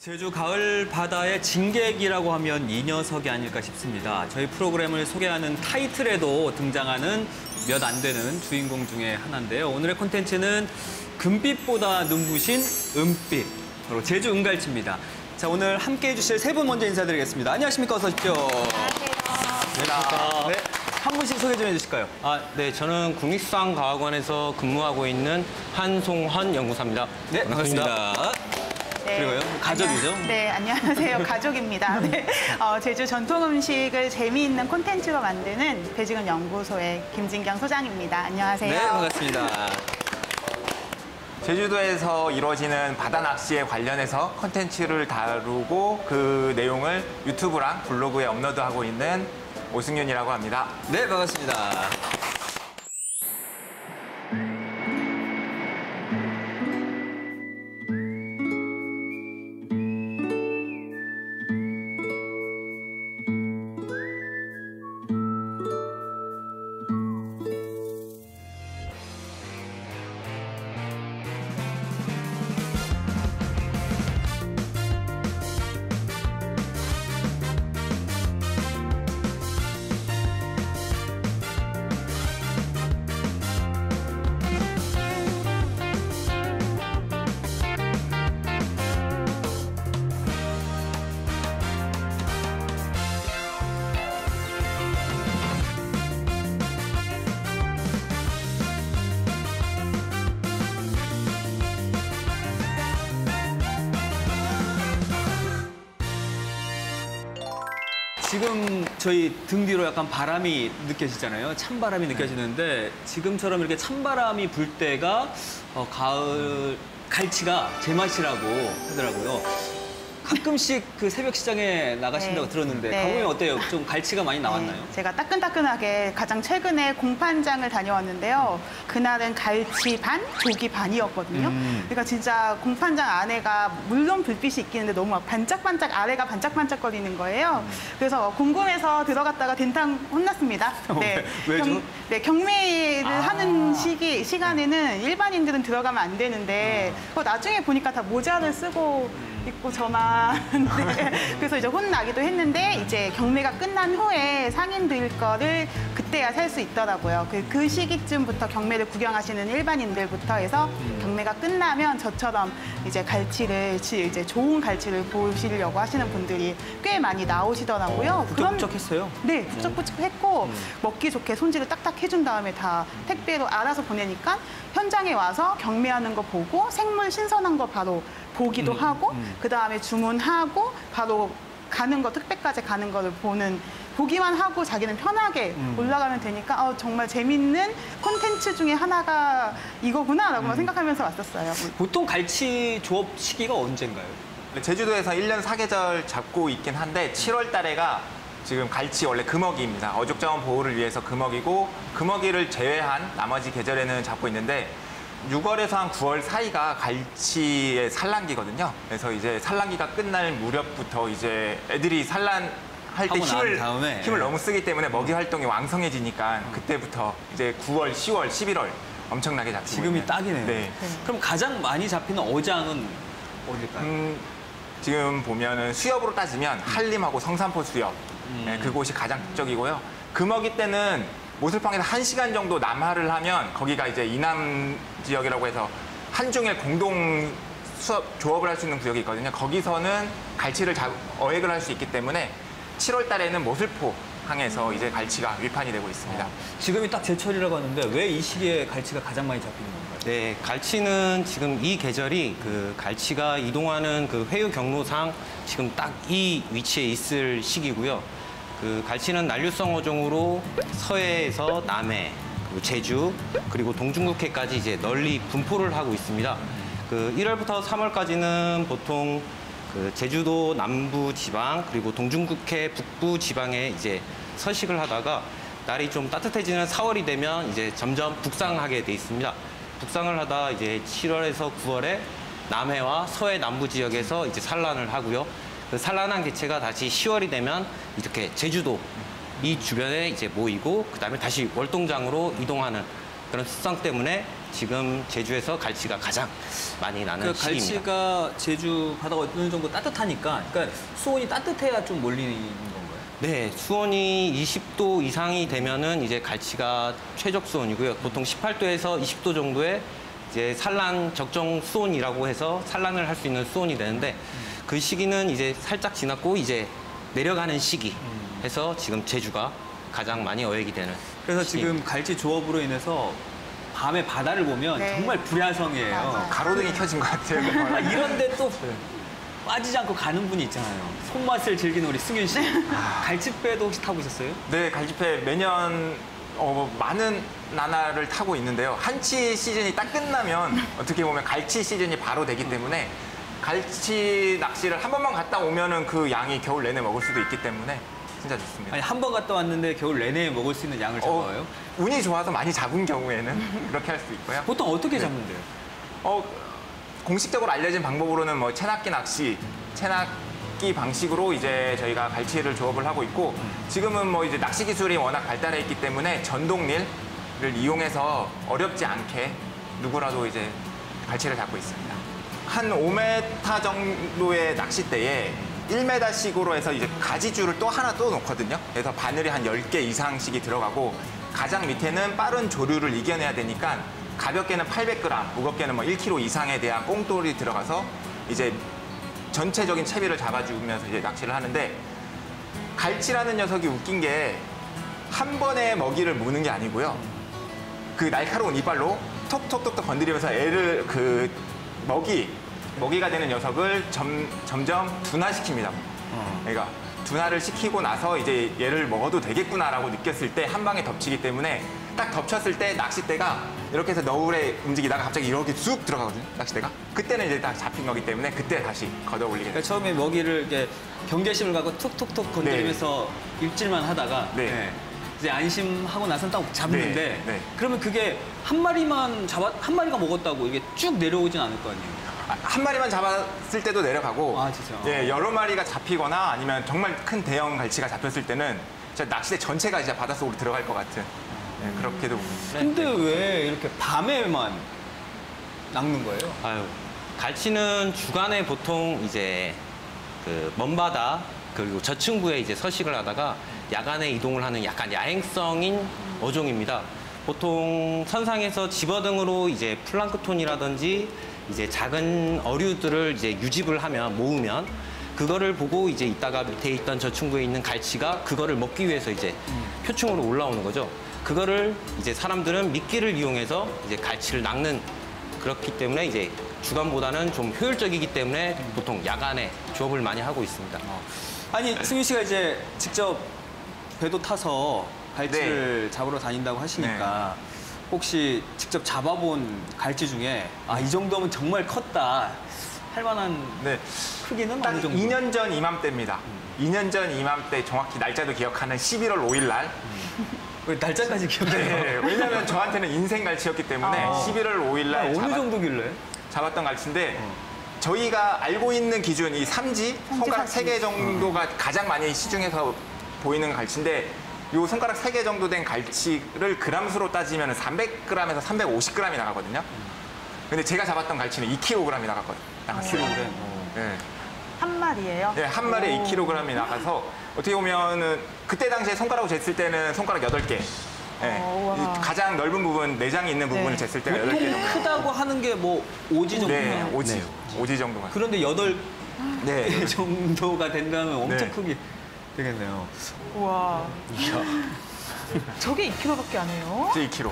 제주 가을 바다의 진객이라고 하면 이 녀석이 아닐까 싶습니다. 저희 프로그램을 소개하는 타이틀에도 등장하는 몇 안 되는 주인공 중에 하나인데요. 오늘의 콘텐츠는 금빛보다 눈부신 은빛, 바로 제주 은갈치입니다. 자, 오늘 함께해 주실 세 분 먼저 인사드리겠습니다. 안녕하십니까? 어서 오십시오. 안녕하세요. 네, 한 분씩 소개 좀 해주실까요? 네, 저는 국립수산과학원에서 근무하고 있는 한송헌 연구사입니다. 네, 반갑습니다. 네. 그리고요, 가족이죠? 네, 안녕하세요. 가족입니다. 네. 제주 전통 음식을 재미있는 콘텐츠로 만드는 배지근 연구소의 김진경 소장입니다. 안녕하세요. 네, 반갑습니다. 제주도에서 이루어지는 바다 낚시에 관련해서 콘텐츠를 다루고 그 내용을 유튜브랑 블로그에 업로드하고 있는 오승윤이라고 합니다. 네, 반갑습니다. 지금 저희 등 뒤로 약간 바람이 느껴지잖아요. 찬바람이 느껴지는데 지금처럼 이렇게 찬바람이 불 때가 가을 갈치가 제맛이라고 하더라고요. 가끔씩 그 새벽 시장에 나가신다고 네. 들었는데 네. 가보면 어때요? 좀 갈치가 많이 나왔나요? 네, 제가 따끈따끈하게 가장 최근에 공판장을 다녀왔는데요. 그날은 갈치 반, 조기 반이었거든요. 그러니까 진짜 공판장 안에가 물론 불빛이 있긴 한데 너무 막 반짝반짝, 아래가 반짝반짝거리는 거예요. 그래서 궁금해서 들어갔다가 된탕 혼났습니다. 네. 왜죠? 경매를 하는 시간에는 일반인들은 들어가면 안 되는데 나중에 보니까 다 모자를 쓰고 있고 저만 네. 그래서 이제 혼나기도 했는데 이제 경매가 끝난 후에 상인들 거를 그때야 살 수 있더라고요. 그 시기쯤부터 경매를 구경하시는 일반인들부터 해서 경매가 끝나면 저처럼 이제 갈치를 이제 좋은 갈치를 보시려고 하시는 분들이 꽤 많이 나오시더라고요. 부쩍부쩍했어요? 네, 부쩍부쩍했고 먹기 좋게 손질을 딱딱 해준 다음에 다 택배로 알아서 보내니까 현장에 와서 경매하는 거 보고 생물 신선한 거 바로 보기도 하고 그다음에 주문하고 바로 가는 거 택배까지 가는 거를 보기만 하고 자기는 편하게 올라가면 되니까 정말 재밌는 콘텐츠 중에 하나가 이거구나라고 생각하면서 왔었어요. 보통 갈치 조업 시기가 언젠가요? 제주도에서 1년 4계절 잡고 있긴 한데 7월 달에가 지금 갈치 원래 금어기입니다. 어족자원 보호를 위해서 금어기고 금어기를 제외한 나머지 계절에는 잡고 있는데 6월에서 한 9월 사이가 갈치의 산란기거든요. 그래서 이제 산란기가 끝날 무렵부터 이제 애들이 산란할 때 힘을 너무 쓰기 때문에 먹이 활동이 왕성해지니까 그때부터 이제 9월, 10월, 11월 엄청나게 잡히고 지금이 있는. 딱이네요. 네. 그럼 가장 많이 잡히는 어장은 어딜까요? 지금 보면은 수협으로 따지면 한림하고 성산포 수협 네, 그곳이 가장 극적이고요. 금어기 때는 모슬팡에서 1시간 정도 남하를 하면 거기가 이제 이남 지역이라고 해서 한중일 공동 조업을 할 수 있는 구역이 있거든요. 거기서는 갈치를 어획을 할 수 있기 때문에 7월 달에는 모슬포 항에서 이제 갈치가 위판이 되고 있습니다. 지금이 딱 제철이라고 하는데 왜 이 시기에 갈치가 가장 많이 잡히는 건가요? 네, 갈치는 지금 이 계절이 그 갈치가 이동하는 그 회유 경로상 지금 딱 이 위치에 있을 시기고요. 그 갈치는 난류성 어종으로 서해에서 남해, 그리고 제주, 그리고 동중국해까지 이제 널리 분포를 하고 있습니다. 그 1월부터 3월까지는 보통 그 제주도 남부 지방 그리고 동중국해 북부 지방에 이제 서식을 하다가 날이 좀 따뜻해지는 4월이 되면 이제 점점 북상하게 돼 있습니다. 북상을 하다 이제 7월에서 9월에 남해와 서해 남부 지역에서 이제 산란을 하고요. 그 산란한 개체가 다시 10월이 되면 이렇게 제주도 이 주변에 이제 모이고 그다음에 다시 월동장으로 이동하는 그런 특성 때문에 지금 제주에서 갈치가 가장 많이 나는 그 시기입니다. 갈치가 제주 바다가 어느 정도 따뜻하니까, 그러니까 수온이 따뜻해야 좀 몰리는 건가요? 네, 수온이 20도 이상이 되면은 이제 갈치가 최적 수온이고요. 보통 18도에서 20도 정도의 이제 산란 적정 수온이라고 해서 산란을 할 수 있는 수온이 되는데 그 시기는 이제 살짝 지났고 이제 내려가는 시기 해서 지금 제주가 가장 많이 어획이 되는. 그래서 시기입니다. 지금 갈치 조업으로 인해서 밤에 바다를 보면 네. 정말 불야성이에요. 맞아요. 가로등이 켜진 것 같아요. 아, 이런데 또 빠지지 않고 가는 분이 있잖아요. 손맛을 즐기는 우리 승윤 씨. 갈치배도 혹시 타보셨어요? 네, 갈치배 매년 많은 나날을 타고 있는데요. 한치 시즌이 딱 끝나면 어떻게 보면 갈치 시즌이 바로 되기 때문에 갈치 낚시를 한 번만 갔다 오면은 그 양이 겨울 내내 먹을 수도 있기 때문에 진짜 좋습니다. 아니, 한 번 갔다 왔는데 겨울 내내 먹을 수 있는 양을 잡아요? 운이 좋아서 많이 잡은 경우에는 그렇게 할 수 있고요. 보통 어떻게 잡는데요? 공식적으로 알려진 방법으로는 뭐 채낚기 낚시, 채낚기 방식으로 이제 저희가 갈치를 조업을 하고 있고 지금은 뭐 이제 낚시 기술이 워낙 발달해 있기 때문에 전동릴을 이용해서 어렵지 않게 누구라도 이제 갈치를 잡고 있습니다. 한 5m 정도의 낚싯대에 1m씩으로 해서 이제 가지줄을 또 하나 또 놓거든요. 그래서 바늘이 한 10개 이상씩이 들어가고 가장 밑에는 빠른 조류를 이겨내야 되니까 가볍게는 800g, 무겁게는 뭐 1kg 이상에 대한 꽁돌이 들어가서 이제 전체적인 채비를 잡아주면서 이제 낚시를 하는데 갈치라는 녀석이 웃긴 게 한 번에 먹이를 무는 게 아니고요. 그 날카로운 이빨로 톡톡톡톡 건드리면서 애를 그 먹이가 되는 녀석을 점점 둔화시킵니다. 그러니까 둔화를 시키고 나서 이제 얘를 먹어도 되겠구나라고 느꼈을 때 한 방에 덮치기 때문에 딱 덮쳤을 때 낚싯대가 이렇게 해서 너울에 움직이다가 갑자기 이렇게 쑥 들어가거든요, 낚싯대가. 그때는 이제 딱 잡힌 거기 때문에 그때 다시 걷어 올리게 그러니까 돼요. 처음에 먹이를 이렇게 경계심을 갖고 툭툭툭 건드리면서 입질만 하다가 네. 네. 이제 안심하고 나선 딱 잡는데 네, 네. 그러면 그게 한 마리가 먹었다고 이게 쭉 내려오진 않을 거 아니에요? 한 마리만 잡았을 때도 내려가고 아, 진짜? 예, 여러 마리가 잡히거나 아니면 정말 큰 대형 갈치가 잡혔을 때는 진짜 낚싯대 전체가 이제 바닷속으로 들어갈 것 같은 예, 그렇게도 근데 왜 이렇게 밤에만 낚는 거예요? 아유, 갈치는 주간에 보통 이제 그 먼바다 그리고 저층부에 이제 서식을 하다가 야간에 이동을 하는 약간 야행성인 어종입니다. 보통 선상에서 집어등으로 이제 플랑크톤이라든지 이제 작은 어류들을 이제 유집을 하면 모으면 그거를 보고 이제 이따가 밑에 있던 저층부에 있는 갈치가 그거를 먹기 위해서 이제 표층으로 올라오는 거죠. 그거를 이제 사람들은 미끼를 이용해서 이제 갈치를 낚는 그렇기 때문에 이제 주간보다는 좀 효율적이기 때문에 보통 야간에 조업을 많이 하고 있습니다. 아니 승윤 씨가 이제 직접 배도 타서 갈치를 잡으러 다닌다고 하시니까 혹시 직접 잡아본 갈치 중에 아, 이 정도면 정말 컸다 할 만한 네. 크기는 딱 어느 정도? 2년 전 이맘때입니다. 2년 전 이맘때 정확히 날짜도 기억하는 11월 5일 날. 왜 날짜까지 기억해요? 네, 왜냐면 저한테는 인생 갈치였기 때문에 11월 5일 날 어느 정도길래? 잡았던 갈치인데 저희가 알고 있는 기준 이 삼지 손가락 삼지. 3개 정도가 가장 많이 시중에서 보이는 갈치인데 이 손가락 3개 정도 된 갈치를 그람수로 따지면 300g에서 350g이 나가거든요. 근데 제가 잡았던 갈치는 2kg이 나갔어요. 네. 한 마리예요? 네, 한 마리에 2kg이 나가서 어떻게 보면은 그때 당시에 손가락으로 쟀을 때는 손가락 8개. 네. 우와. 이 가장 넓은 부분, 내장이 있는 부분을 네. 쟀을 때가 8개 보통 정도. 크다고 하는 게 뭐 오지 네, 정도예요? 오지. 오지 정도가. 그런데 8개 네. 정도가 된다면 엄청 네. 크게 되겠네요. 우와. 저게 2kg밖에 안 해요? 2kg.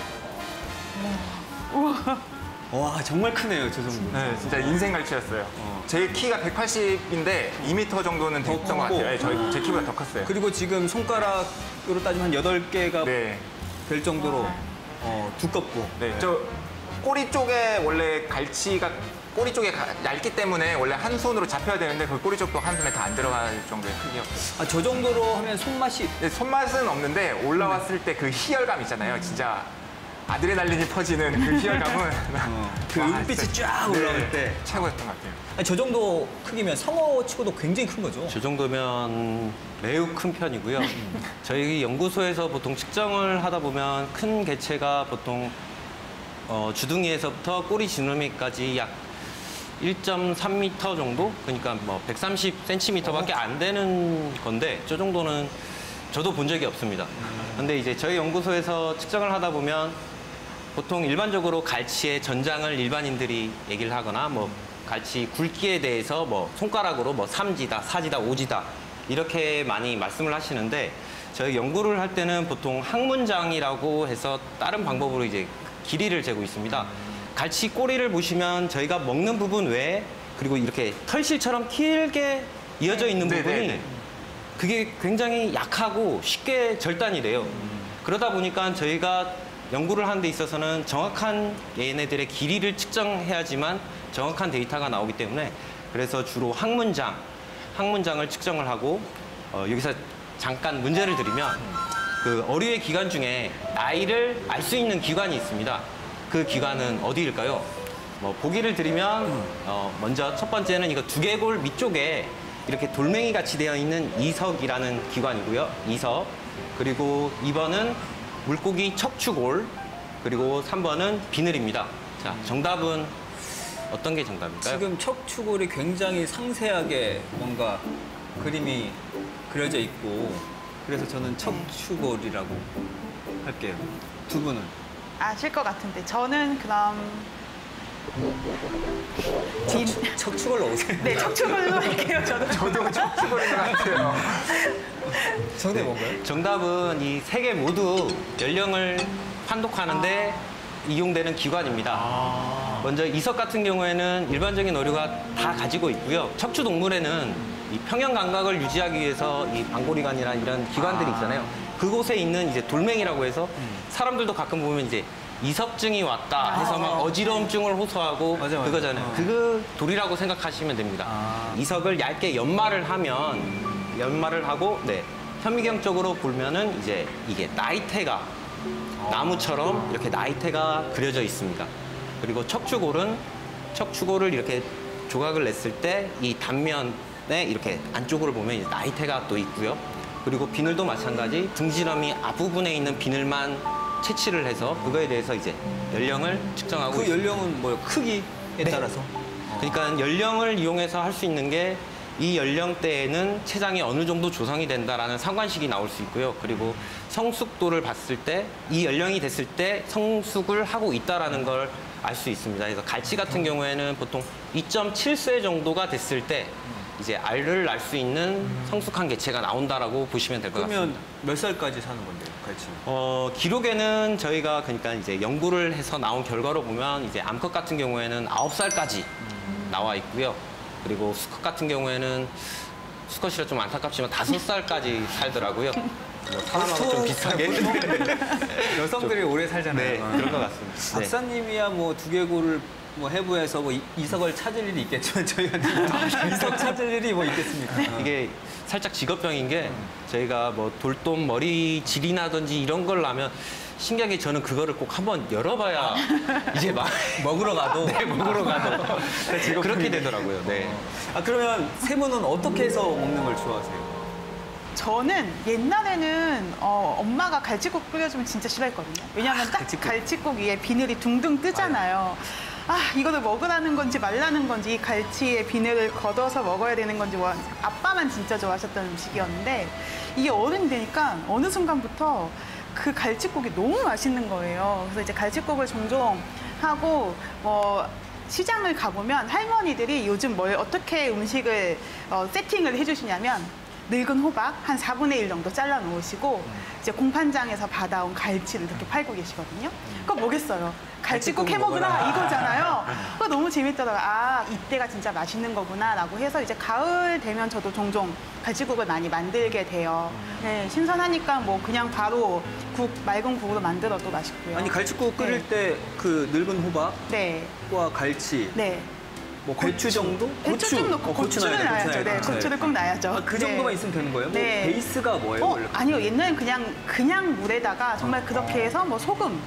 와 정말 크네요 저 정도. 네, 진짜 인생 갈치였어요. 제 키가 180인데 2m 정도는 더 됐던 것 크고. 같아요. 네, 제 키보다 더 컸어요. 그리고 지금 손가락으로 따지면 한 8개가 네. 될 정도로 두껍고. 네. 저 꼬리 쪽에 원래 갈치가 꼬리 쪽에 얇기 때문에 원래 한 손으로 잡혀야 되는데 그 꼬리 쪽도 한 손에 다 안 들어갈 정도의 크기였어요. 아, 저 정도로 하면 손맛이 근데 손맛은 없는데 올라왔을 때 그 희열감 있잖아요. 진짜 아드레날린이 퍼지는 그 희열감은 그 와, 은빛이 진짜. 쫙 올라올 때. 최고였던 것 같아요. 아니, 저 정도 크기면 상어치고도 굉장히 큰 거죠. 저 정도면 매우 큰 편이고요. 저희 연구소에서 보통 측정을 하다 보면 큰 개체가 보통 주둥이에서부터 꼬리 지느러미까지 약 1.3m 정도? 그러니까 뭐 130cm밖에 안 되는 건데 저 정도는 저도 본 적이 없습니다. 근데 이제 저희 연구소에서 측정을 하다 보면 보통 일반적으로 갈치의 전장을 일반인들이 얘기를 하거나 뭐 갈치 굵기에 대해서 뭐 손가락으로 뭐 3지다, 4지다, 5지다 이렇게 많이 말씀을 하시는데 저희 연구를 할 때는 보통 항문장이라고 해서 다른 방법으로 이제 길이를 재고 있습니다. 갈치 꼬리를 보시면 저희가 먹는 부분 외에 그리고 이렇게 털실처럼 길게 이어져 있는 부분이 네네네. 그게 굉장히 약하고 쉽게 절단이 돼요. 그러다 보니까 저희가 연구를 하는 데 있어서는 정확한 얘네들의 길이를 측정해야지만 정확한 데이터가 나오기 때문에 그래서 주로 항문장을 측정을 하고 여기서 잠깐 문제를 드리면 그 어류의 기관 중에 나이를 알 수 있는 기관이 있습니다. 그 기관은 어디일까요? 뭐 보기를 드리면 먼저 첫 번째는 이거 두개골 밑쪽에 이렇게 돌멩이 같이 되어 있는 이석이라는 기관이고요. 이석. 그리고 2번은 물고기 척추골. 그리고 3번은 비늘입니다. 자, 정답은 어떤 게 정답일까요? 지금 척추골이 굉장히 상세하게 뭔가 그림이 그려져 있고 그래서 저는 척추골이라고 할게요. 두 분은? 아실 것 같은데 저는 그럼 척추골로 오세요. 네, 척추골로 할게요. 저도. 저도 척추골인 것 같아요. 정답이 뭔가요? 정답은 이 세 개 모두 연령을 판독하는데 이용되는 기관입니다. 먼저 이석 같은 경우에는 일반적인 어류가 다 가지고 있고요. 척추 동물에는 이 평형 감각을 유지하기 위해서 이 방골이관이나 이런 기관들이 있잖아요. 그곳에 있는 이제 돌멩이라고 해서 사람들도 가끔 보면 이제 이석증이 왔다 해서 막 어지러움증을 호소하고 맞아. 그거잖아요. 그거 돌이라고 생각하시면 됩니다. 이석을 얇게 연마를 하고 네. 현미경적으로 보면은 이제 이게 나이테가 나무처럼 이렇게 나이테가 그려져 있습니다. 그리고 척추골을 이렇게 조각을 냈을 때 이 단면에 이렇게 안쪽으로 보면 이제 나이테가 또 있고요. 그리고 비늘도 마찬가지 등지러미 앞부분에 있는 비늘만 채취를 해서 그거에 대해서 이제 연령을 측정하고 그 있습니다. 연령은 뭐요? 크기에 따라서? 그러니까 연령을 이용해서 할 수 있는 게 이 연령대에는 췌장이 어느 정도 조성이 된다라는 상관식이 나올 수 있고요. 그리고 성숙도를 봤을 때 이 연령이 됐을 때 성숙을 하고 있다라는 걸 알 수 있습니다. 그래서 갈치 같은 경우에는 보통 2.7세 정도가 됐을 때 이제 알을 낳을 수 있는 성숙한 개체가 나온다라고 보시면 될 것 같습니다. 그러면 몇 살까지 사는 건데요, 갈치는? 기록에는 저희가 그러니까 이제 연구를 해서 나온 결과로 보면 이제 암컷 같은 경우에는 9살까지 나와 있고요. 그리고 수컷 같은 경우에는 수컷이라 좀 안타깝지만 5살까지 살더라고요. 뭐 사람하고 좀 비슷하게. 여성들이 오래 살잖아요. 네, 그런 것 같습니다. 네. 박사님이야 뭐 두개골을 뭐 해부해서 뭐 이석을 찾을 일이 있겠지만 저희한테 이석 찾을 일이 뭐 있겠습니까? 이게 살짝 직업병인 게 저희가 뭐 돌돔 머리 질이나든지 이런 걸 나면 신기하게 저는 그거를 꼭 한번 열어봐야 이제 막 먹으러 가도 네, 먹으러 가도 그렇게 되더라고요. 네. 아 그러면 세 분은 어떻게 해서 먹는 걸 좋아하세요? 저는 옛날에는 엄마가 갈치국 끓여주면 진짜 싫어했거든요. 왜냐하면 딱 갈치국 위에 비늘이 둥둥 뜨잖아요. 이거를 먹으라는 건지 말라는 건지 이 갈치의 비늘을 걷어서 먹어야 되는 건지 뭐 아빠만 진짜 좋아하셨던 음식이었는데 이게 어른이 되니까 어느 순간부터 그 갈치국이 너무 맛있는 거예요. 그래서 이제 갈치국을 종종 하고 시장을 가보면 할머니들이 요즘 어떻게 음식을 세팅을 해주시냐면 늙은 호박 한 4분의 1 정도 잘라 놓으시고 이제 공판장에서 받아온 갈치를 이렇게 팔고 계시거든요. 그거 뭐겠어요? 갈치국 해 먹으라 이거잖아요. 그거 너무 재밌더라고요. 이때가 진짜 맛있는 거구나라고 해서 이제 가을 되면 저도 종종 갈치국을 많이 만들게 돼요. 네, 신선하니까 뭐 그냥 바로 맑은 국으로 만들어도 맛있고요. 아니 갈치국 끓일 때 그 늙은 호박과 네. 갈치, 네. 뭐 고추 정도? 배추 좀 넣고 고추를 넣어야죠. 네, 고추를 꼭 넣어야죠. 그 정도만 있으면 되는 거예요? 뭐 네. 베이스가 뭐예요? 원래? 아니요. 옛날엔 그냥 물에다가 정말 그렇게 해서 뭐 소금,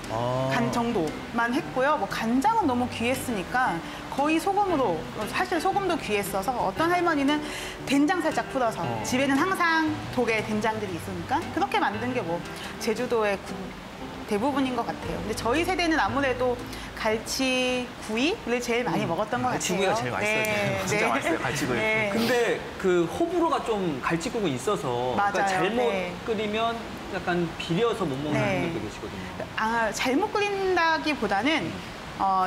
간 정도만 했고요. 뭐 간장은 너무 귀했으니까 거의 소금으로, 사실 소금도 귀했어서 어떤 할머니는 된장 살짝 풀어서 집에는 항상 독에 된장들이 있으니까 그렇게 만든 게 뭐 제주도의 대부분인 것 같아요. 근데 저희 세대는 아무래도 갈치구이를 제일 많이 먹었던 것 같아요. 갈치구이가 제일 맛있어요. 진짜 맛있어요, 갈치구이. 네. 근데 그 호불호가 좀 갈치국은 있어서 그러니까 맞아요. 잘못 네. 끓이면 약간 비려서 못 먹는 네. 분들도 계시거든요. 잘못 끓인다기보다는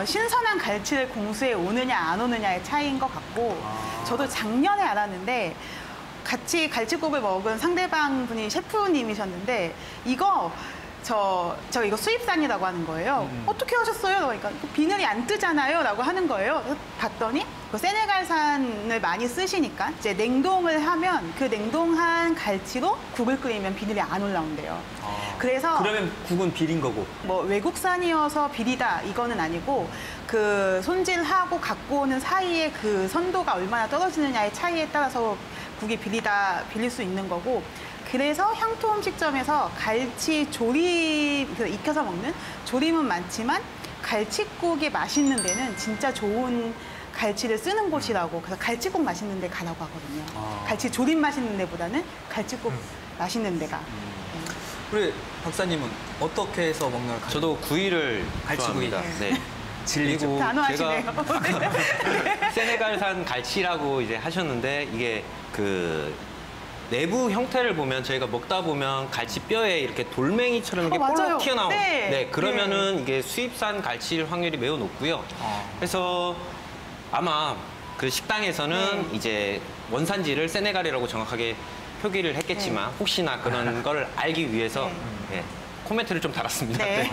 신선한 갈치를 공수해 오느냐 안 오느냐의 차이인 것 같고 저도 작년에 알았는데 같이 갈치국을 먹은 상대방 분이 셰프님이셨는데 이거 저 이거 수입산이라고 하는 거예요. 어떻게 하셨어요? 그러니까 비늘이 안 뜨잖아요. 라고 하는 거예요. 그래서 봤더니 그 세네갈산을 많이 쓰시니까 이제 냉동을 하면 그 냉동한 갈치로 국을 끓이면 비늘이 안 올라온대요. 그래서 그러면 국은 비린 거고. 뭐 외국산이어서 비리다 이거는 아니고 그 손질하고 갖고 오는 사이에 그 선도가 얼마나 떨어지느냐의 차이에 따라서 국이 빌릴 수 있는 거고 그래서 향토 음식점에서 갈치 조림, 익혀서 먹는 조림은 많지만 갈치국이 맛있는 데는 진짜 좋은 갈치를 쓰는 곳이라고 그래서 갈치국 맛있는 데 가라고 하거든요. 갈치 조림 맛있는 데보다는 갈치국 맛있는 데가. 우리 박사님은 어떻게 해서 먹는 걸 저도 구이를 갈치구이. 좋아합니다. 네. 그리고 단호하시네요. 제가 세네갈산 갈치라고 이제 하셨는데 이게 그 내부 형태를 보면 저희가 먹다 보면 갈치 뼈에 이렇게 돌멩이처럼 이렇게 맞아요. 볼록 튀어나온. 네. 네, 그러면은 이게 수입산 갈치일 확률이 매우 높고요. 그래서 아마 그 식당에서는 이제 원산지를 세네갈이라고 정확하게 표기를 했겠지만 혹시나 그런 걸 알기 위해서 예, 코멘트를 좀 달았습니다. 네. 네.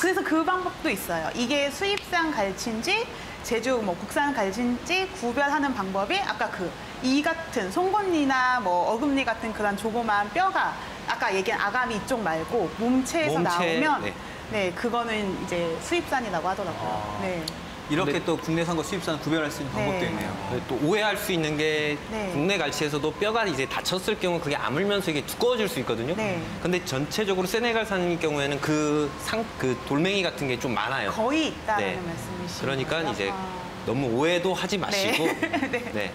그래서 그 방법도 있어요. 이게 수입산 갈치인지 제주 뭐 국산 갈치인지 구별하는 방법이 아까 그 이 같은 송곳니나 뭐 어금니 같은 그런 조그만 뼈가 아까 얘기한 아가미 이쪽 말고 몸체에서 몸체, 나오면 네 그거는 이제 수입산이라고 하더라고요. 네. 이렇게 근데- 또 국내산과 수입산 구별할 수 있는 방법도 네. 있네요. 또 오해할 수 있는 게 네. 국내 갈치에서도 뼈가 이제 다쳤을 경우 그게 아물면서 이게 두꺼워질 수 있거든요. 네. 근데 전체적으로 세네갈산일 경우에는 그 돌멩이 같은 게 좀 많아요. 거의 있다는 네. 말씀이시죠. 그러니까 이제 너무 오해도 하지 마시고 네.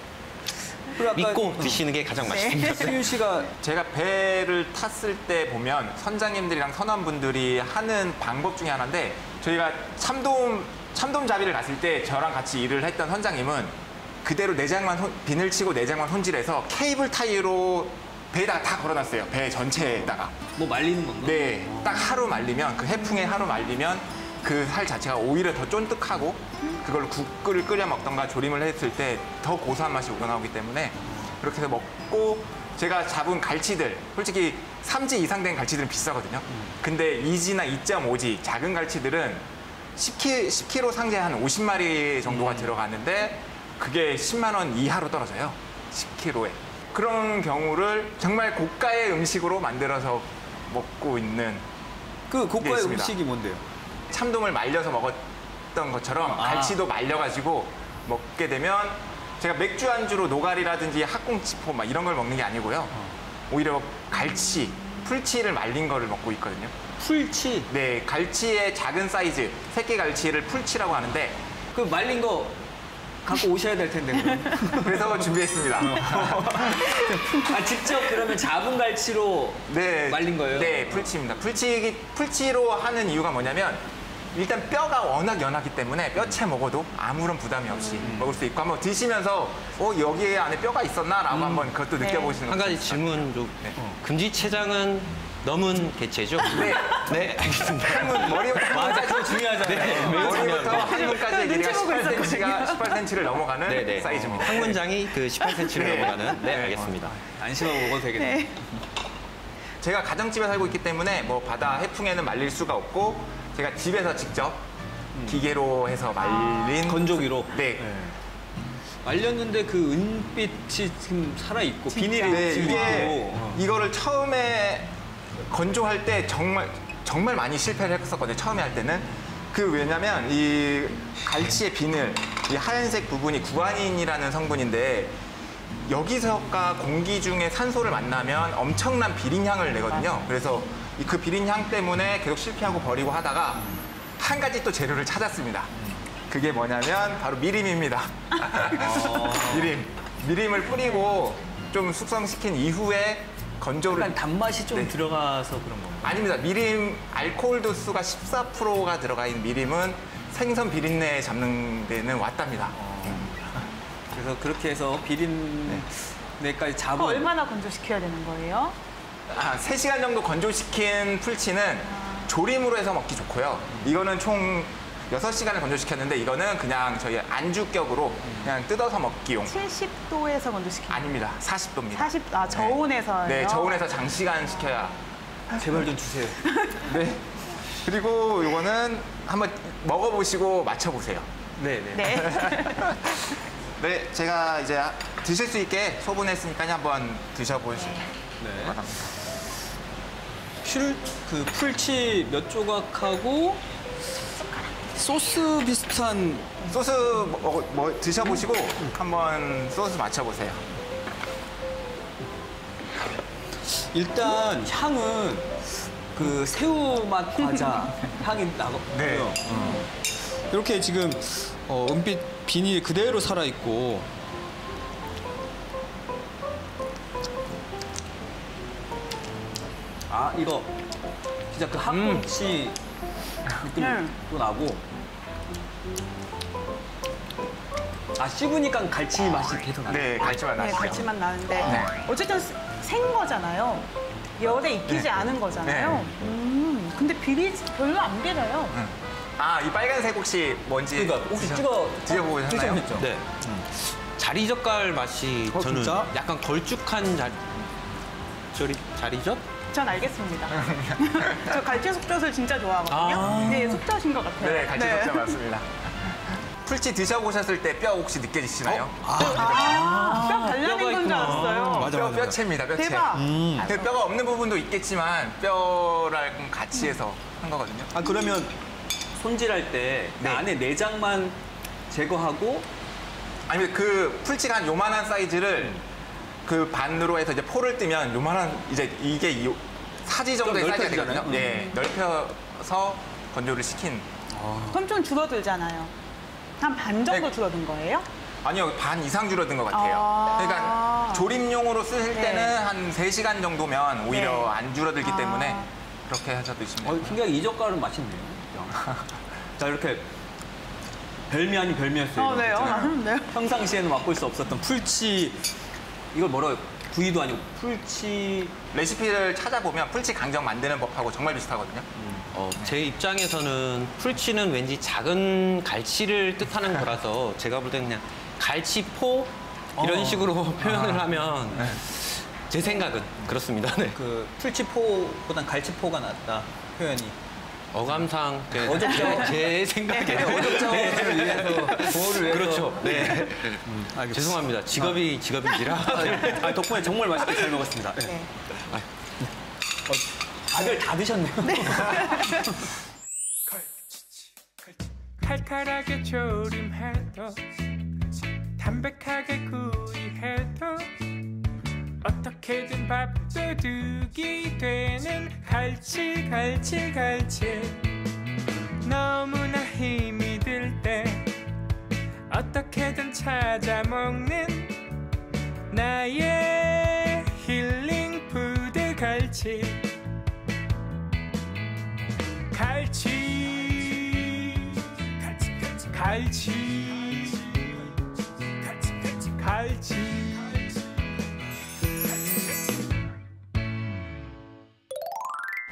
그리고 아까 믿고 드시는 게 가장 맛있습니다. 수윤 씨가 제가 배를 탔을 때 보면 선장님들이랑 선원분들이 하는 방법 중에 하나인데 저희가 참돔잡이를 갔을 때 저랑 같이 일을 했던 선장님은 그대로 내장만 비늘 치고 내장만 손질해서 케이블 타이로 배에다가 다 걸어놨어요. 배 전체에다가. 뭐 말리는 건가? 네, 딱 하루 말리면 그 해풍에 하루 말리면 그 살 자체가 오히려 더 쫀득하고 그걸 국을 끓여 먹던가 조림을 했을 때 더 고소한 맛이 우러나오기 때문에 그렇게 해서 먹고 제가 잡은 갈치들 솔직히 3지 이상 된 갈치들은 비싸거든요. 근데 2지나 2.5지 작은 갈치들은 10kg 상자에 한 50마리 정도가 들어가는데 그게 10만 원 이하로 떨어져요. 10kg에. 그런 경우를 정말 고가의 음식으로 만들어서 먹고 있는 그 고가의 있습니다. 음식이 뭔데요? 참돔을 말려서 먹었던 것처럼 갈치도 말려가지고 먹게 되면 제가 맥주 안주로 노가리라든지 학꽁치포 막 이런 걸 먹는 게 아니고요. 오히려 갈치, 풀치를 말린 거를 먹고 있거든요. 풀치. 네, 갈치의 작은 사이즈, 새끼 갈치를 풀치라고 하는데 그 말린 거 갖고 오셔야 될 텐데. 그럼. 그래서 준비했습니다. 직접 그러면 잡은 갈치로 네, 말린 거예요? 네, 풀치입니다. 풀치로 하는 이유가 뭐냐면 일단 뼈가 워낙 연하기 때문에 뼈채 먹어도 아무런 부담이 없이 먹을 수 있고 한번 드시면서 여기 안에 뼈가 있었나라고 한번 그것도 네. 느껴보시는 한 가지 것도 질문 좀. 네. 금지체장은 넘은 개체죠? 네. 네, 알겠습니다. 한문 머리부터 맞아, 중요하잖아요. 머리부터 한문까지 길이가 눈치 보고 18cm를 넘어가는 네네. 사이즈입니다. 한 문장이 그 18cm를 네. 넘어가는. 네, 네. 알겠습니다. 안심하고 먹어도 되겠네요. 네. 제가 가정집에 살고 있기 때문에 뭐 바다 해풍에는 말릴 수가 없고 제가 집에서 직접 기계로 해서 말린 건조기로. 네. 말렸는데 그 은빛이 지금 살아있고 진짜. 비닐이 네, 지금 이게 있고. 이거를 처음에 건조할 때 정말 많이 실패를 했었거든요. 처음에 할 때는 그 왜냐면 이 갈치의 비늘 이 하얀색 부분이 구아닌이라는 성분인데 여기서가 공기 중에 산소를 만나면 엄청난 비린향을 내거든요. 그래서 그 비린향 때문에 계속 실패하고 버리고 하다가 한 가지 또 재료를 찾았습니다. 그게 뭐냐면 바로 미림입니다. 미림을 뿌리고 좀 숙성시킨 이후에 건조를 약간 단맛이 좀 네. 들어가서 그런 건가요? 아닙니다. 미림 알코올 도수가 14%가 들어가 있는 미림은 생선 비린내 잡는 데는 왔답니다. 그래서 그렇게 해서 비린내까지 잡은 얼마나 건조시켜야 되는 거예요? 3시간 정도 건조시킨 풀치는 조림으로 해서 먹기 좋고요. 이거는 총 6시간을 건조시켰는데 이거는 그냥 저희 안주격으로 그냥 뜯어서 먹기용. 70도에서 건조시키는 아닙니다. 40도입니다. 40, 저온에서요? 네, 저온에서 장시간 시켜야. 제발 좀 주세요. 네. 그리고 이거는 한번 먹어보시고 맞춰보세요. 네네. 네. 네, 제가 이제 드실 수 있게 소분했으니까 한번 드셔보시죠. 네. 그 풀치 몇 조각하고 소스 비슷한 소스 드셔보시고 한번 소스 맞춰보세요. 일단 향은 그 새우 맛 과자 향이 나거든요. 네. 이렇게 지금 은빛 비닐 그대로 살아 있고 이거 진짜 그 핫꼬치 느낌도 나고 씹으니까 갈치 맛이 계속 나요. 네, 갈치맛 네, 나시죠? 갈치맛 나는데 네. 어쨌든 생 거잖아요. 열에 익히지 네. 않은 거잖아요. 근데 별로 안 비려요. 이 빨간색 혹시 뭔지 그러니까 혹시 드셔보셨나요? 드셔보셨죠? 네. 자리젓갈 맛이 저는 진짜? 약간 걸쭉한 자리젓? 전 알겠습니다. 저 갈치 속젓을 진짜 좋아하거든요. 네, 속젓인 것 같아요. 네, 갈치 젓자 맞습니다. 풀치 드셔보셨을 때 뼈 혹시 느껴지시나요? 뼈 발라낸 건 줄 알았어요. 뼈채입니다, 뼈채. 대박. 그 뼈가 없는 부분도 있겠지만 뼈랑 같이 해서 한 거거든요. 그러면 손질할 때 네. 안에 내장만 제거하고 아니 그 풀치가 한 요만한 사이즈를 그 반으로 해서 이제 포를 뜨면 요만한 이제 이게 사지 정도의 좀 사이즈가 넓혀지잖아요. 되거든요. 네, 넓혀서 건조를 시킨. 그럼 좀 줄어들잖아요. 한 반 정도 네. 줄어든 거예요? 아니요, 반 이상 줄어든 것 같아요. 아. 그러니까 조림용으로 쓸 네. 때는 한 3시간 정도면 오히려 네. 안 줄어들기 때문에 그렇게 해서 드시면 돼요. 굉장히 이 젓갈은 맛있네요. 자, 이렇게 별미 아닌 별미였어요. 네, 이거. 맛있는데요? 평상시에는 맛볼 수 없었던 풀치, 이걸 뭐라고 구이도 아니고 풀치. 레시피를 찾아보면 풀치 강정 만드는 법하고 정말 비슷하거든요. 제 입장에서는 풀치는 왠지 작은 갈치를 뜻하는 거라서 제가 볼 때는 그냥 갈치포 이런 식으로 표현을 하면 제 생각은 그렇습니다. 네. 그 풀치포보단 갈치포가 낫다 표현이. 어감상 어렵죠? 제 생각에 어렵자원을 위해서 보호를 위해서. 그렇죠. 네. 알겠습니다. 죄송합니다. 직업인지라. 덕분에 정말 맛있게 잘 먹었습니다. 네. 네. 다들 다 드셨네요. 칼칼하게 조림해도 담백하게 구이해도 어떻게든 밥도둑이 되는 갈치 너무나 힘이 들 때 어떻게든 찾아 먹는 나의 힐링 푸드 갈치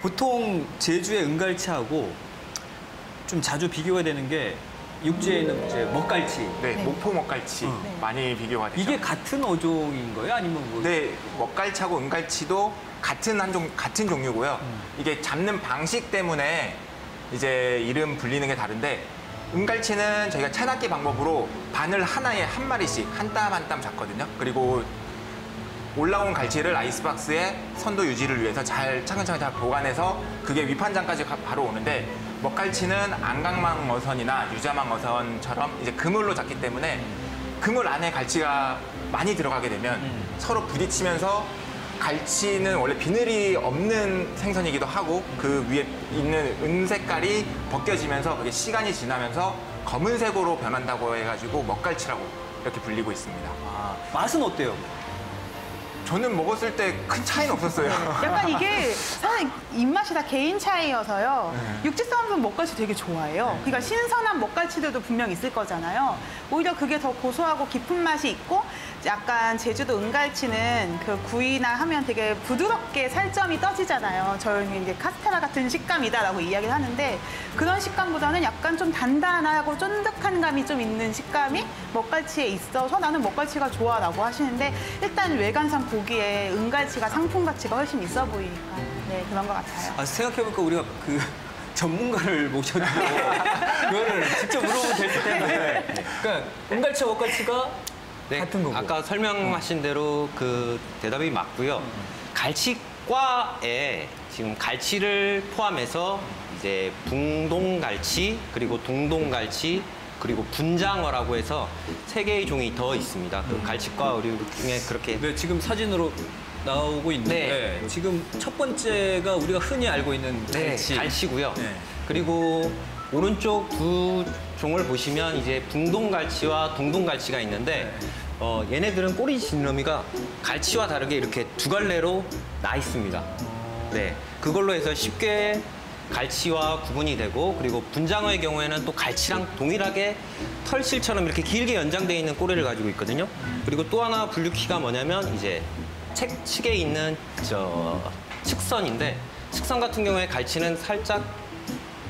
보통 제주의 은갈치하고 좀 자주 비교가 되는 게 육지에 있는 이제 먹갈치. 네, 목포 먹갈치 많이 비교가 되죠. 이게 같은 어종인 거예요? 아니면 뭐? 네, 먹갈치하고 은갈치도 같은 종류고요. 이게 잡는 방식 때문에 이제 이름 불리는 게 다른데 은갈치는 저희가 채낚기 방법으로 바늘 하나에 한 마리씩 한 땀 한 땀 잡거든요. 그리고 올라온 갈치를 아이스박스에 선도 유지를 위해서 잘 차근차근 잘 보관해서 그게 위판장까지 바로 오는데 먹갈치는 안강망 어선이나 유자망 어선처럼 이제 그물로 잡기 때문에 그물 안에 갈치가 많이 들어가게 되면 서로 부딪히면서 갈치는 원래 비늘이 없는 생선이기도 하고 그 위에 있는 은 색깔이 벗겨지면서 그게 시간이 지나면서 검은색으로 변한다고 해가지고 먹갈치라고 이렇게 불리고 있습니다. 맛은 어때요? 저는 먹었을 때 큰 차이는 없었어요. 약간 이게 사실 입맛이 다 개인 차이여서요. 육지 사람들은 먹갈치 되게 좋아해요. 그러니까 신선한 먹갈치들도 분명 있을 거잖아요. 오히려 그게 더 고소하고 깊은 맛이 있고 약간 제주도 은갈치는 그 구이나 하면 되게 부드럽게 살점이 떠지잖아요. 저희는 이제 카스테라 같은 식감이다라고 이야기를 하는데 그런 식감보다는 약간 좀 단단하고 쫀득한 감이 좀 있는 식감이 먹갈치에 있어서 나는 먹갈치가 좋아라고 하시는데 일단 외관상 보기에 은갈치가 상품 가치가 훨씬 있어 보이니까 네, 그런 것 같아요. 아, 생각해보니까 우리가 그 전문가를 모셔도 그거를 직접 물어보면 될 텐데. 그러니까 은갈치와 먹갈치가 네, 같은 거고. 아까 설명하신 대로 그 대답이 맞고요. 갈치과에 지금 갈치를 포함해서 이제 붕동갈치 그리고 동동갈치 그리고 분장어라고 해서 3개의 종이 더 있습니다. 그 갈치과 의류 중에 그렇게 네, 지금 사진으로 나오고 있는데 지금 첫 번째가 우리가 흔히 알고 있는 갈치. 갈치고요. 네. 그리고 오른쪽 두 종을 보시면 이제 붕동갈치와 동동갈치가 있는데 얘네들은 꼬리 지느러미가 갈치와 다르게 이렇게 두 갈래로 나 있습니다. 네, 그걸로 해서 쉽게 갈치와 구분이 되고 그리고 분장어의 경우에는 또 갈치랑 동일하게 털실처럼 이렇게 길게 연장되어 있는 꼬리를 가지고 있거든요. 그리고 또 하나 분류키가 뭐냐면 이제 측에 있는 측선인데 측선 같은 경우에 갈치는 살짝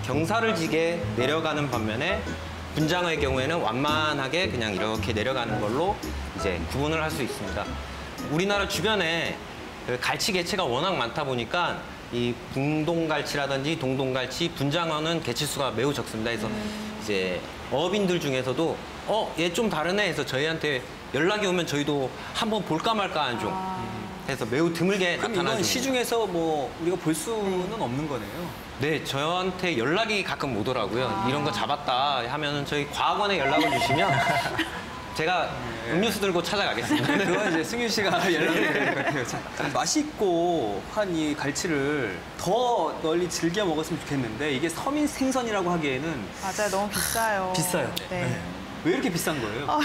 경사를 지게 내려가는 반면에 분장어의 경우에는 완만하게 그냥 이렇게 내려가는 걸로 이제 구분을 할 수 있습니다. 우리나라 주변에 그 갈치 개체가 워낙 많다 보니까 이 붕동갈치라든지 동동갈치, 분장어는 개체수가 매우 적습니다. 그래서 이제 어업인들 중에서도 얘 좀 다르네 해서 저희한테 연락이 오면 저희도 한번 볼까 말까 하는 종. 해서 매우 드물게 그럼 나타나는 이건 종. 시중에서 뭐 우리가 볼 수는 없는 거네요. 네, 저한테 연락이 가끔 오더라고요. 이런 거 잡았다 하면은 저희 과학원에 연락을 주시면 제가 음료수 들고 찾아가겠습니다. 그건 이제 승윤 씨가 연락을 드려야 될 것 같아요. 자, 맛있고 한 이 갈치를 더 널리 즐겨 먹었으면 좋겠는데 이게 서민 생선이라고 하기에는 맞아요. 너무 비싸요. 비싸요. 네. 왜 이렇게 비싼 거예요?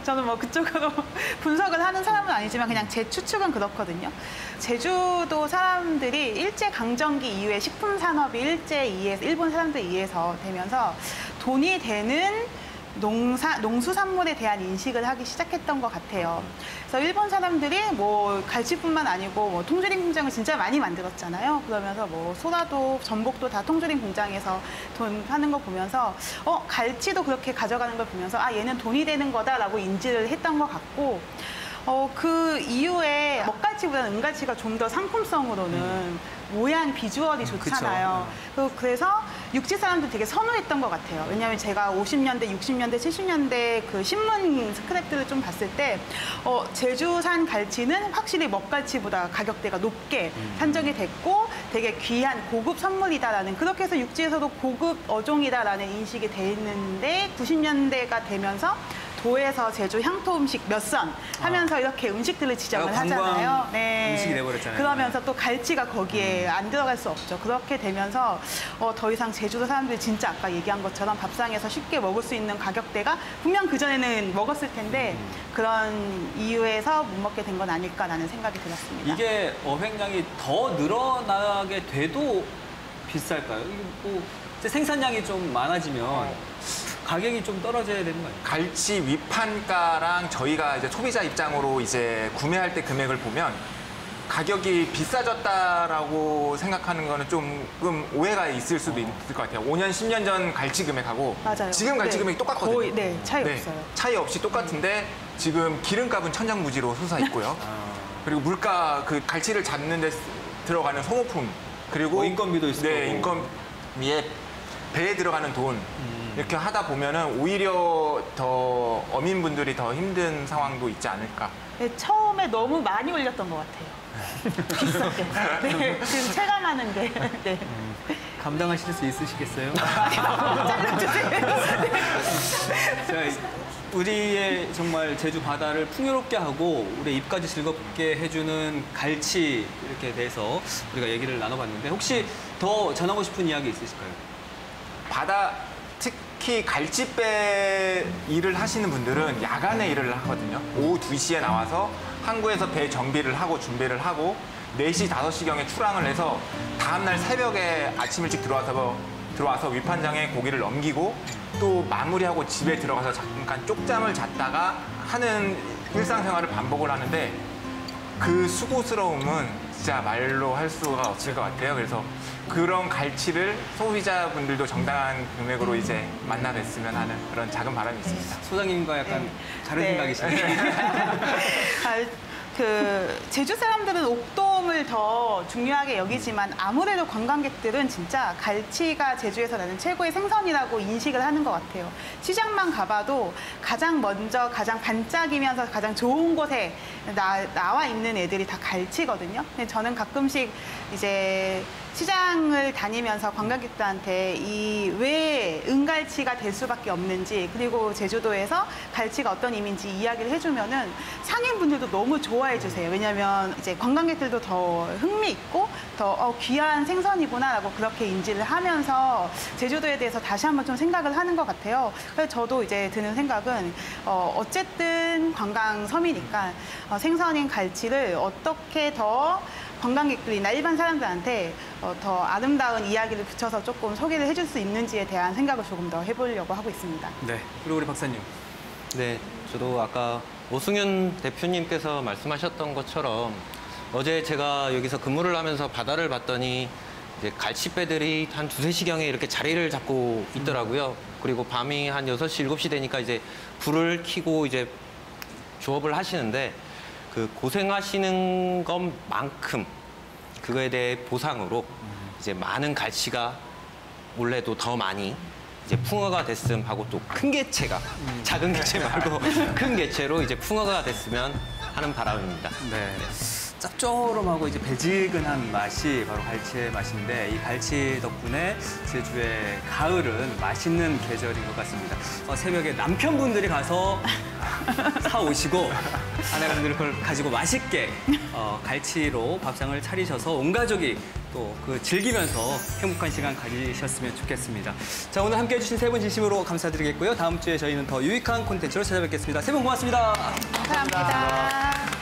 저는 뭐 그쪽으로 분석을 하는 사람은 아니지만 그냥 제 추측은 그렇거든요. 제주도 사람들이 일제강점기 이후에 식품 산업이 일본 사람들 의해서 되면서 돈이 되는 농수산물에 대한 인식을 하기 시작했던 것 같아요. 그래서 일본 사람들이 뭐 갈치뿐만 아니고 뭐 통조림 공장을 진짜 많이 만들었잖아요. 그러면서 뭐 소라도, 전복도 다 통조림 공장에서 돈 하는 거 보면서 갈치도 그렇게 가져가는 걸 보면서 얘는 돈이 되는 거다라고 인지를 했던 것 같고 그 이후에 먹갈치보다는 은갈치가 좀 더 상품성으로는 모양, 비주얼이 좋잖아요. 그래서 육지 사람들 되게 선호했던 것 같아요. 왜냐하면 제가 50년대, 60년대, 70년대 그 신문 스크랩들을 좀 봤을 때 제주산 갈치는 확실히 먹갈치보다 가격대가 높게 산정이 됐고 되게 귀한 고급 선물이다라는 그렇게 해서 육지에서도 고급 어종이다라는 인식이 돼 있는데 90년대가 되면서 도에서 제주 향토 음식 몇 선 하면서 이렇게 음식들을 지정을 하잖아요. 음식이 돼버렸잖아요. 그러면서 또 갈치가 거기에 안 들어갈 수 없죠. 그렇게 되면서 더 이상 제주도 사람들이 진짜 아까 얘기한 것처럼 밥상에서 쉽게 먹을 수 있는 가격대가 분명 그전에는 먹었을 텐데 그런 이유에서 못 먹게 된 건 아닐까라는 생각이 들었습니다. 이게 어획량이 더 늘어나게 돼도 비쌀까요? 이게 뭐 생산량이 좀 많아지면 가격이 좀 떨어져야 되는 거 아니에요? 갈치 위판가랑 저희가 이제 소비자 입장으로 이제 구매할 때 금액을 보면 가격이 비싸졌다라고 생각하는 거는 조금 오해가 있을 수도 있을 것 같아요. 5년, 10년 전 갈치 금액하고 맞아요. 지금 갈치 금액이 똑같거든요. 거의, 차이 없어요. 차이 없이 똑같은데 지금 기름값은 천장무지로 솟아 있고요. 그리고 물가, 그 갈치를 잡는 데 들어가는 소모품, 그리고 인건비도 있을 거고. 인건비에 배에 들어가는 돈 이렇게 하다 보면은 오히려 더 어민분들이 더 힘든 상황도 있지 않을까. 네, 처음에 너무 많이 올렸던 것 같아요. 비싸게. 네, 지금 체감하는 게. 네. 감당하실 수 있으시겠어요? 잘라주세요. 자, 우리의 정말 제주 바다를 풍요롭게 하고 우리의 입까지 즐겁게 해주는 갈치 이렇게 대해서 우리가 얘기를 나눠봤는데 혹시 더 전하고 싶은 이야기 있으실까요? 바다 특히 갈치배 일을 하시는 분들은 야간에 일을 하거든요. 오후 2시에 나와서 항구에서 배 정비를 하고 준비를 하고 4시, 5시경에 출항을 해서 다음날 새벽에 아침 일찍 들어와서 위판장에 고기를 넘기고 또 마무리하고 집에 들어가서 잠깐 쪽잠을 잤다가 하는 일상생활을 반복을 하는데 그 수고스러움은 진짜 말로 할 수가 없을 것 같아요. 그래서 그런 갈치를 소비자분들도 정당한 금액으로 이제 만나 뵀으면 하는 그런 작은 바람이 있습니다. 소장님과 약간 다른 네. 생각이시네요. 제주 사람들은 옥돔을 더 중요하게 여기지만 아무래도 관광객들은 진짜 갈치가 제주에서 나는 최고의 생선이라고 인식을 하는 것 같아요. 시장만 가봐도 가장 먼저 가장 반짝이면서 가장 좋은 곳에 나와 있는 애들이 다 갈치거든요. 근데 저는 가끔씩 이제 시장을 다니면서 관광객들한테 왜 은갈치가 될 수밖에 없는지 그리고 제주도에서 갈치가 어떤 의미인지 이야기를 해주면은 상인분들도 너무 좋아해 주세요. 왜냐하면 이제 관광객들도 더 흥미있고 더 귀한 생선이구나라고 그렇게 인지를 하면서 제주도에 대해서 다시 한번 좀 생각을 하는 것 같아요. 그래서 저도 이제 드는 생각은 어쨌든 관광섬이니까 생선인 갈치를 어떻게 더 관광객들이나 일반 사람들한테 더 아름다운 이야기를 붙여서 조금 소개를 해줄 수 있는지에 대한 생각을 조금 더 해보려고 하고 있습니다. 네. 그리고 우리 박사님. 네, 저도 아까 오승윤 대표님께서 말씀하셨던 것처럼 어제 제가 여기서 근무를 하면서 바다를 봤더니 이제 갈치배들이 한 2~3시경에 이렇게 자리를 잡고 있더라고요. 그리고 밤이 한 6시, 7시 되니까 이제 불을 켜고 이제 조업을 하시는데 그 고생하시는 것만큼 그거에 대해 보상으로 이제 많은 갈치가 올해도 더 많이 이제 풍어가 됐음 하고 또 큰 개체가 작은 개체 말고 큰 개체로 이제 풍어가 됐으면 하는 바람입니다. 네. 짭조름하고 이제 배지근한 맛이 바로 갈치의 맛인데 이 갈치 덕분에 제주의 가을은 맛있는 계절인 것 같습니다. 새벽에 남편분들이 가서 사 오시고 아내분들이 그걸 가지고 맛있게 갈치로 밥상을 차리셔서 온 가족이 또 그 즐기면서 행복한 시간 가지셨으면 좋겠습니다. 자, 오늘 함께해 주신 세 분 진심으로 감사드리겠고요. 다음 주에 저희는 더 유익한 콘텐츠로 찾아뵙겠습니다. 세 분 고맙습니다. 감사합니다.